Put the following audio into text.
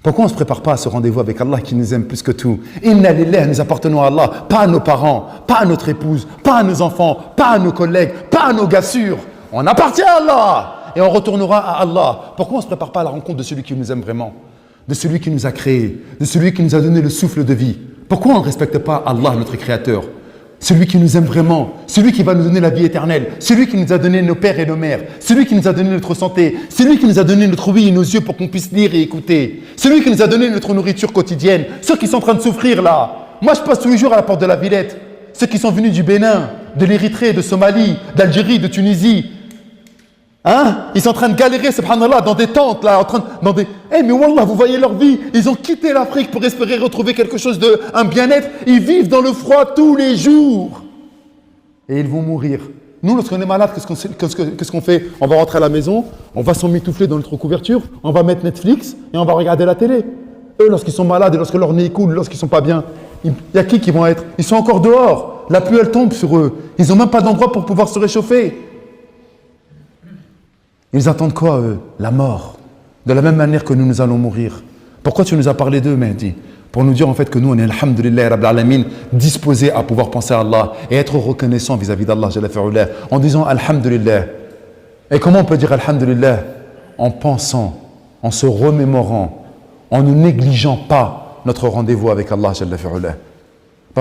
Pourquoi on ne se prépare pas à ce rendez-vous avec Allah qui nous aime plus que tout? Inna lillah, nous appartenons à Allah, pas à nos parents, pas à notre épouse, pas à nos enfants, pas à nos collègues, pas à nos gassures. On appartient à Allah et on retournera à Allah. Pourquoi on ne se prépare pas à la rencontre de celui qui nous aime vraiment, de celui qui nous a créés, de celui qui nous a donné le souffle de vie? Pourquoi on ne respecte pas Allah, notre Créateur? Celui qui nous aime vraiment, celui qui va nous donner la vie éternelle, celui qui nous a donné nos pères et nos mères, celui qui nous a donné notre santé, celui qui nous a donné notre ouïe et nos yeux pour qu'on puisse lire et écouter, celui qui nous a donné notre nourriture quotidienne, ceux qui sont en train de souffrir là. Moi je passe tous les jours à la porte de la Villette, ceux qui sont venus du Bénin, de l'Érythrée, de Somalie, d'Algérie, de Tunisie. Hein? Ils sont en train de galérer, subhanallah, dans des tentes là, mais wallah, vous voyez leur vie, ils ont quitté l'Afrique pour espérer retrouver quelque chose un bien-être, ils vivent dans le froid tous les jours. Et ils vont mourir. Nous, lorsqu'on est malade, qu'est-ce qu'on fait? On va rentrer à la maison, on va s'emmitoufler dans notre couverture, on va mettre Netflix et on va regarder la télé. Eux, lorsqu'ils sont malades et lorsque leur nez coule, lorsqu'ils sont pas bien, il y a qui vont être? Ils sont encore dehors, la pluie elle tombe sur eux, ils n'ont même pas d'endroit pour pouvoir se réchauffer. Ils attendent quoi, eux? La mort. De la même manière que nous allons mourir. Pourquoi tu nous as parlé d'eux, Mehdi? Pour nous dire en fait que nous, on est, alhamdulillah, Rabbil Alamin, disposés à pouvoir penser à Allah et être reconnaissants vis-à-vis d'Allah, en disant alhamdulillah. Et comment on peut dire alhamdulillah? En pensant, en se remémorant, en ne négligeant pas notre rendez-vous avec Allah,